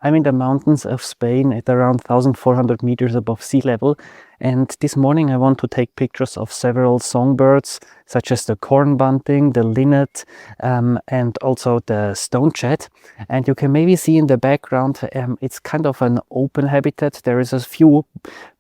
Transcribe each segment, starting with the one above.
I'm in the mountains of Spain at around 1,400 meters above sea level, and this morning I want to take pictures of several songbirds, such as the corn bunting, the linnet, and also the stonechat. And you can maybe see in the background, it's kind of an open habitat. There is a few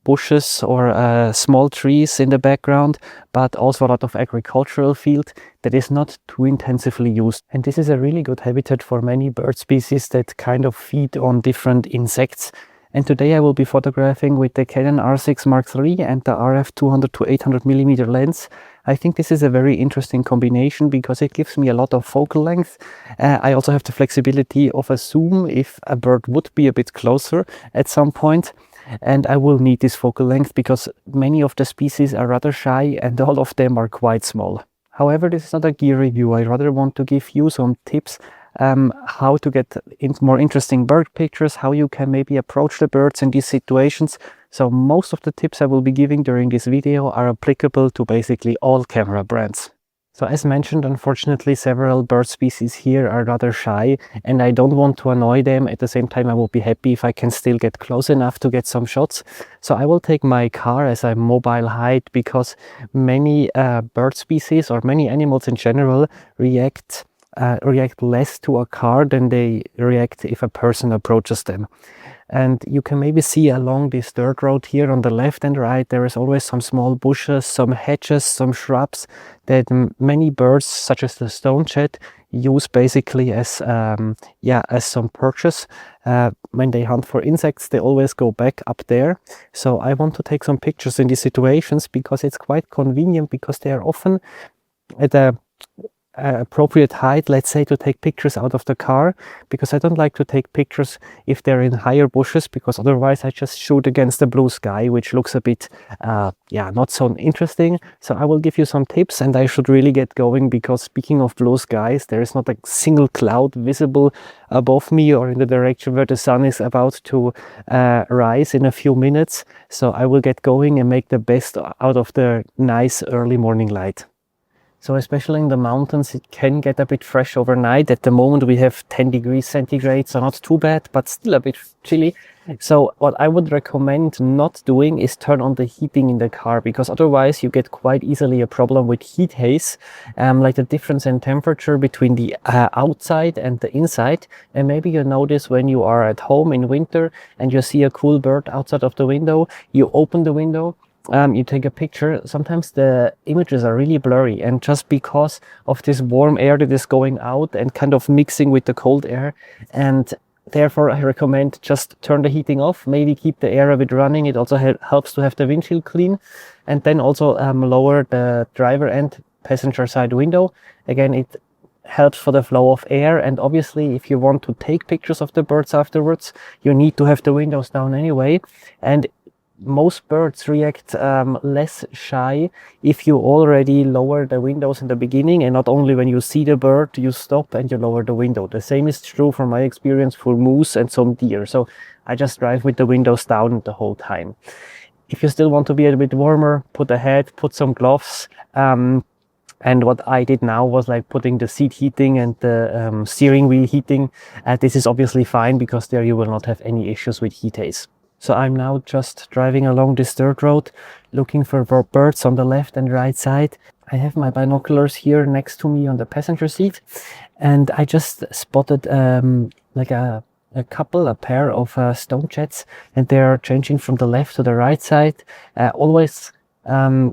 bushes or small trees in the background, but also a lot of agricultural field that is not too intensively used. And this is a really good habitat for many bird species that kind of feed on different insects. And today I will be photographing with the Canon R6 Mark III and the RF 200 to 800mm lens. I think this is a very interesting combination because it gives me a lot of focal length. I also have the flexibility of a zoom if a bird would be a bit closer at some point. And I will need this focal length because many of the species are rather shy and all of them are quite small. However, this is not a gear review. I rather want to give you some tips how to get more interesting bird pictures, how you can maybe approach the birds in these situations. So most of the tips I will be giving during this video are applicable to basically all camera brands. So as mentioned, unfortunately, several bird species here are rather shy and I don't want to annoy them. At the same time, I will be happy if I can still get close enough to get some shots. So I will take my car as a mobile hide because many bird species or many animals in general react less to a car than they react if a person approaches them. And you can maybe see along this dirt road here on the left and right, there is always some small bushes, some hedges, some shrubs that many birds, such as the stonechat, use basically as some perches. When they hunt for insects, they always go back up there. So I want to take some pictures in these situations because it's quite convenient, because they are often at a appropriate height, let's say, to take pictures out of the car, because I don't like to take pictures if they're in higher bushes, because otherwise I just shoot against the blue sky, which looks a bit not so interesting. So I will give you some tips and I should really get going, because speaking of blue skies, there is not a single cloud visible above me or in the direction where the sun is about to rise in a few minutes. So I will get going and make the best out of the nice early morning light. So especially in the mountains, it can get a bit fresh overnight. At the moment we have 10 degrees centigrade, so not too bad, but still a bit chilly. So what I would recommend not doing is turn on the heating in the car, because otherwise you get quite easily a problem with heat haze, like the difference in temperature between the outside and the inside. And maybe you notice when you are at home in winter and you see a cool bird outside of the window, you open the window, you take a picture, sometimes the images are really blurry, and just because of this warm air that is going out and kind of mixing with the cold air. And therefore I recommend just turn the heating off, maybe keep the air a bit running. It also helps to have the windshield clean, and then also lower the driver and passenger side window. Again, it helps for the flow of air, and obviously if you want to take pictures of the birds afterwards, you need to have the windows down anyway. And most birds react less shy if you already lower the windows in the beginning, and not only when you see the bird you stop and you lower the window. The same is true from my experience for moose and some deer. So I just drive with the windows down the whole time. If you still want to be a bit warmer, put a hat, put some gloves. And what I did now was like putting the seat heating and the steering wheel heating. This is obviously fine because there you will not have any issues with heat haze. So I'm now just driving along this dirt road, looking for birds on the left and right side. I have my binoculars here next to me on the passenger seat, and I just spotted like a pair of stonechats, and they're changing from the left to the right side, always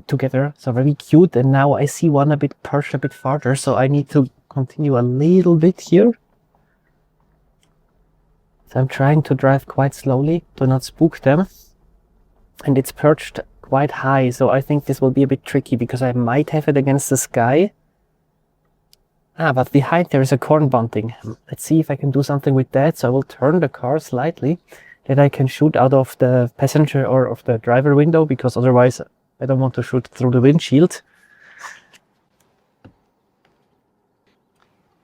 together, so very cute. And now I see one a bit perched a bit farther, so I need to continue a little bit here. So I'm trying to drive quite slowly to not spook them, and it's perched quite high, so I think this will be a bit tricky because I might have it against the sky. But behind there is a corn bunting. Let's see if I can do something with that. So I will turn the car slightly that I can shoot out of the passenger or of the driver window, because otherwise I don't want to shoot through the windshield.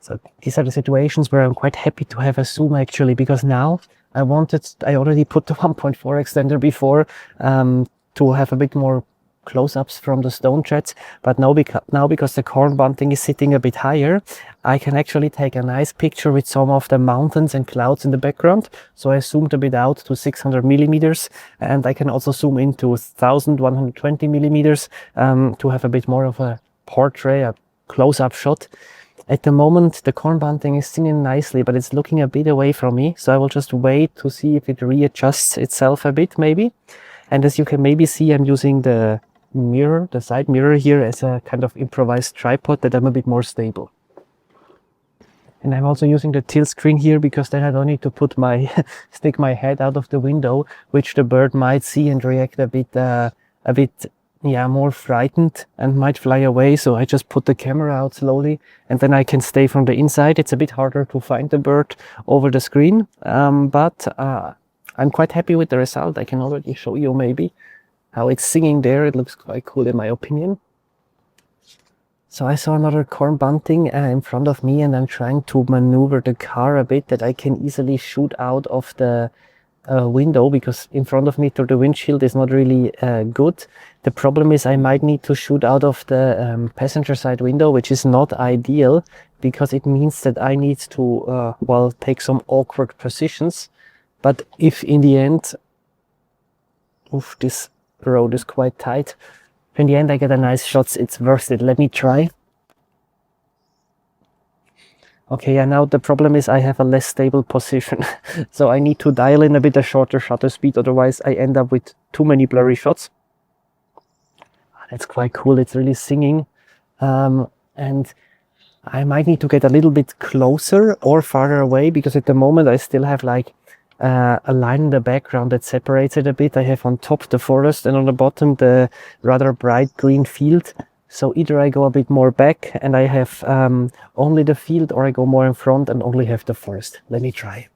So these are the situations where I'm quite happy to have a zoom, actually, because now I already put the 1.4 extender before to have a bit more close-ups from the stone jets, but now because the corn bunting is sitting a bit higher, I can actually take a nice picture with some of the mountains and clouds in the background. So I zoomed a bit out to 600 millimeters, and I can also zoom into 1120 millimeters to have a bit more of a portrait, a close-up shot. At the moment, the corn bunting is singing nicely, but it's looking a bit away from me. So I will just wait to see if it readjusts itself a bit, maybe. And as you can maybe see, I'm using the mirror, the side mirror here, as a kind of improvised tripod that I'm a bit more stable. And I'm also using the tilt screen here because then I don't need to put my stick my head out of the window, which the bird might see and react a bit more frightened and might fly away. So I just put the camera out slowly, and then I can stay from the inside. It's a bit harder to find the bird over the screen, but I'm quite happy with the result. I can already show you maybe how it's singing there. It looks quite cool in my opinion. So I saw another corn bunting in front of me, and I'm trying to maneuver the car a bit that I can easily shoot out of the window, because in front of me through the windshield is not really good. The problem is I might need to shoot out of the passenger side window, which is not ideal because it means that I need to take some awkward positions. But if in the end, this road is quite tight, if in the end I get a nice shot, it's worth it. Let me try. Okay, yeah, now the problem is I have a less stable position. So I need to dial in a bit a shorter shutter speed, otherwise I end up with too many blurry shots. That's quite cool, it's really singing. And I might need to get a little bit closer or farther away, because at the moment I still have like a line in the background that separates it a bit. I have on top the forest and on the bottom the rather bright green field. So either I go a bit more back and I have only the field, or I go more in front and only have the forest. Let me try.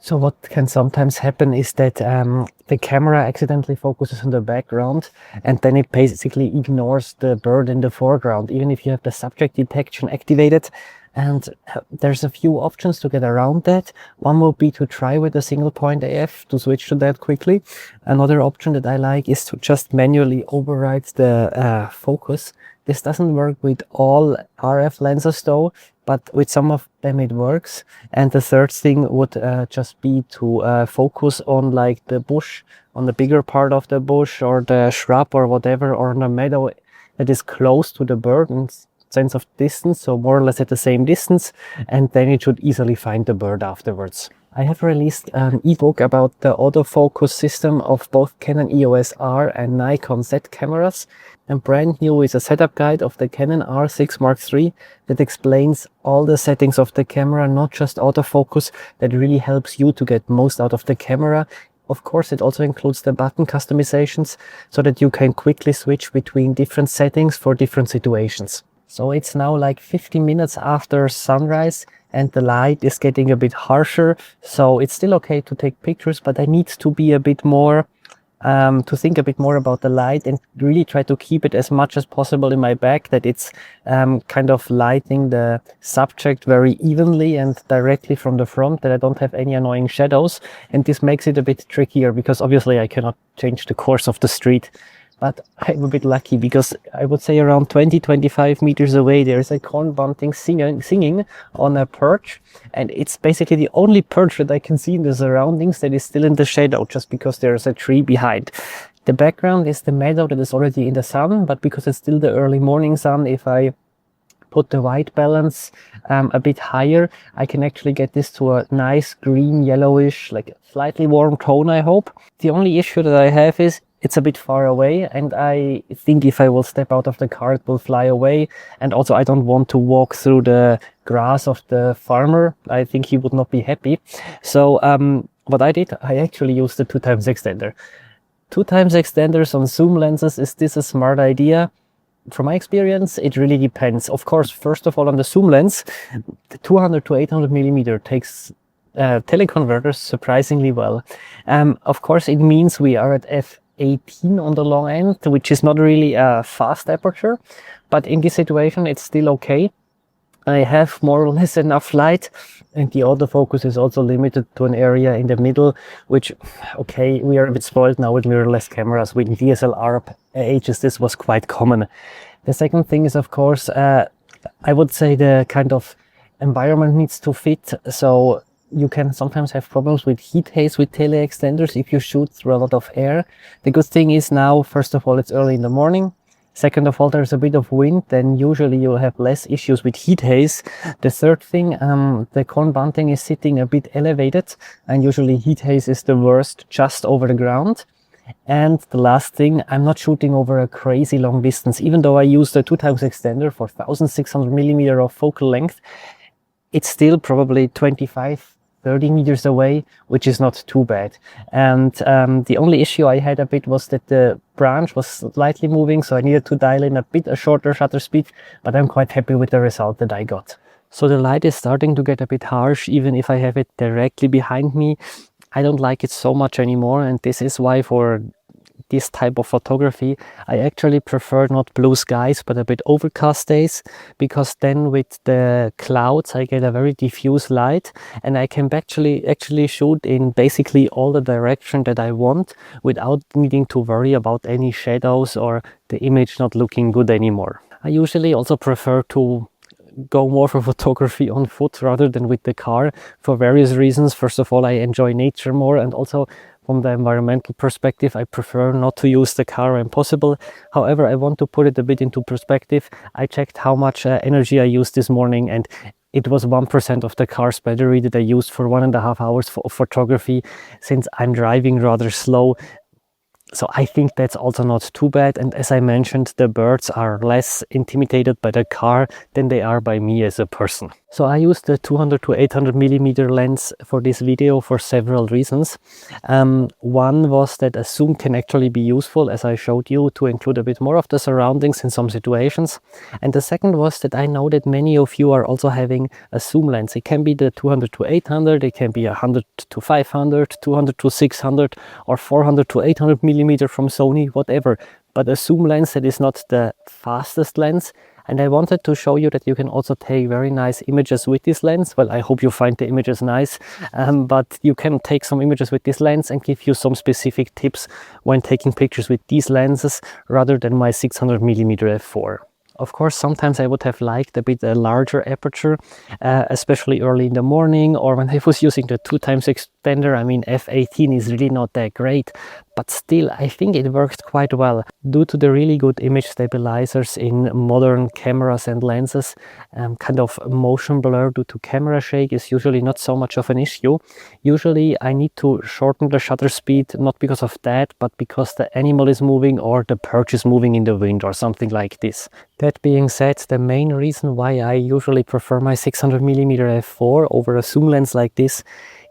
So what can sometimes happen is that the camera accidentally focuses on the background, and then it basically ignores the bird in the foreground, even if you have the subject detection activated. And there's a few options to get around that. One would be to try with a single point AF to switch to that quickly. Another option that I like is to just manually override the focus. This doesn't work with all RF lenses though, but with some of them it works. And the third thing would just be to focus on like the bush, on the bigger part of the bush or the shrub or whatever, or on a meadow that is close to the bird in sense of distance, so more or less at the same distance, and then it should easily find the bird afterwards. I have released an ebook about the autofocus system of both Canon EOS R and Nikon Z cameras, and brand new is a setup guide of the Canon R6 Mark III that explains all the settings of the camera, not just autofocus, that really helps you to get most out of the camera. Of course, it also includes the button customizations so that you can quickly switch between different settings for different situations. So it's now like 50 minutes after sunrise and the light is getting a bit harsher. So it's still okay to take pictures, but I need to be a bit more, to think a bit more about the light and really try to keep it as much as possible in my bag, that it's kind of lighting the subject very evenly and directly from the front, that I don't have any annoying shadows. And this makes it a bit trickier because obviously I cannot change the course of the street. But I'm a bit lucky because I would say around 20-25 meters away there is a corn bunting singing on a perch, and it's basically the only perch that I can see in the surroundings that is still in the shadow, just because there's a tree behind. The background is the meadow that is already in the sun, but because it's still the early morning sun, if I put the white balance a bit higher, I can actually get this to a nice green yellowish, like slightly warm tone, I hope. The only issue that I have is it's a bit far away, and I think if I will step out of the car it will fly away, and also I don't want to walk through the grass of the farmer. I think he would not be happy. So what I did, I actually used the 2x extender. 2x extenders on zoom lenses, is this a smart idea? From my experience, it really depends. Of course, first of all, on the zoom lens, the 200 to 800 millimeter takes teleconverters surprisingly well. Of course, it means we are at f/18 on the long end, which is not really a fast aperture, but in this situation it's still okay. I have more or less enough light, and the autofocus is also limited to an area in the middle, which, okay, we are a bit spoiled now with mirrorless cameras. With DSLR ages, this was quite common. The second thing is, of course, I would say the kind of environment needs to fit. So you can sometimes have problems with heat haze with tele extenders if you shoot through a lot of air. The good thing is now, first of all, it's early in the morning. Second of all, there's a bit of wind, then usually you'll have less issues with heat haze. The third thing, the corn bunting is sitting a bit elevated, and usually heat haze is the worst just over the ground. And the last thing, I'm not shooting over a crazy long distance. Even though I used a 2x extender for 1600mm of focal length, it's still probably 25-30 meters away, which is not too bad. And the only issue I had a bit was that the branch was slightly moving, so I needed to dial in a shorter shutter speed, but I'm quite happy with the result that I got. So the light is starting to get a bit harsh, even if I have it directly behind me. I don't like it so much anymore, and this is why for this type of photography I actually prefer not blue skies but a bit overcast days, because then with the clouds I get a very diffuse light and I can actually shoot in basically all the direction that I want without needing to worry about any shadows or the image not looking good anymore. I usually also prefer to go more for photography on foot rather than with the car for various reasons. First of all, I enjoy nature more, and also from the environmental perspective, I prefer not to use the car when possible. However, I want to put it a bit into perspective. I checked how much energy I used this morning, and it was 1% of the car's battery that I used for 1.5 hours for photography, since I'm driving rather slow. So I think that's also not too bad. And as I mentioned, the birds are less intimidated by the car than they are by me as a person. So I used the 200 to 800mm lens for this video for several reasons. One was that a zoom can actually be useful, as I showed you, to include a bit more of the surroundings in some situations. And the second was that I know that many of you are also having a zoom lens. It can be the 200 to 800, it can be 100 to 500, 200 to 600, or 400 to 800mm from Sony, whatever, but a zoom lens that is not the fastest lens. And I wanted to show you that you can also take very nice images with this lens. Well, I hope you find the images nice, but you can take some images with this lens and give you some specific tips when taking pictures with these lenses rather than my 600mm f4. Of course, sometimes I would have liked a bit larger aperture, especially early in the morning, or when I was using the 2x extender. I mean, f18 is really not that great, but still I think it worked quite well. Due to the really good image stabilizers in modern cameras and lenses, kind of motion blur due to camera shake is usually not so much of an issue. Usually I need to shorten the shutter speed, not because of that, but because the animal is moving or the perch is moving in the wind or something like this. That being said, the main reason why I usually prefer my 600mm f4 over a zoom lens like this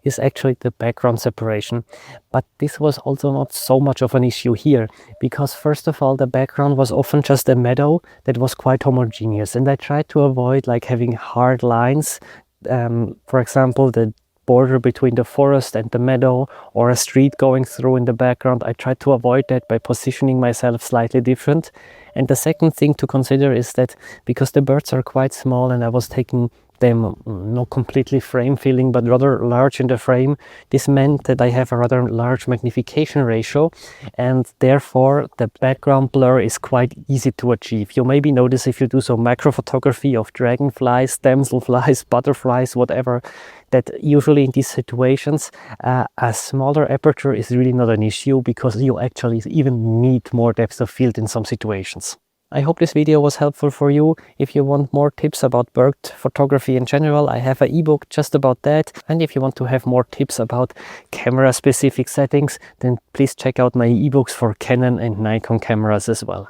is actually the background separation. But this was also not so much of an issue here, because first of all, the background was often just a meadow that was quite homogeneous, and I tried to avoid like having hard lines, for example the border between the forest and the meadow, or a street going through in the background. I tried to avoid that by positioning myself slightly different. And the second thing to consider is that because the birds are quite small and I was taking them not completely frame filling but rather large in the frame, this meant that I have a rather large magnification ratio, and therefore the background blur is quite easy to achieve. You maybe notice if you do some macro photography of dragonflies, damselflies, butterflies, whatever, that usually in these situations a smaller aperture is really not an issue, because you actually even need more depth of field in some situations. I hope this video was helpful for you. If you want more tips about bird photography in general, I have an ebook just about that. And if you want to have more tips about camera specific settings, then please check out my ebooks for Canon and Nikon cameras as well.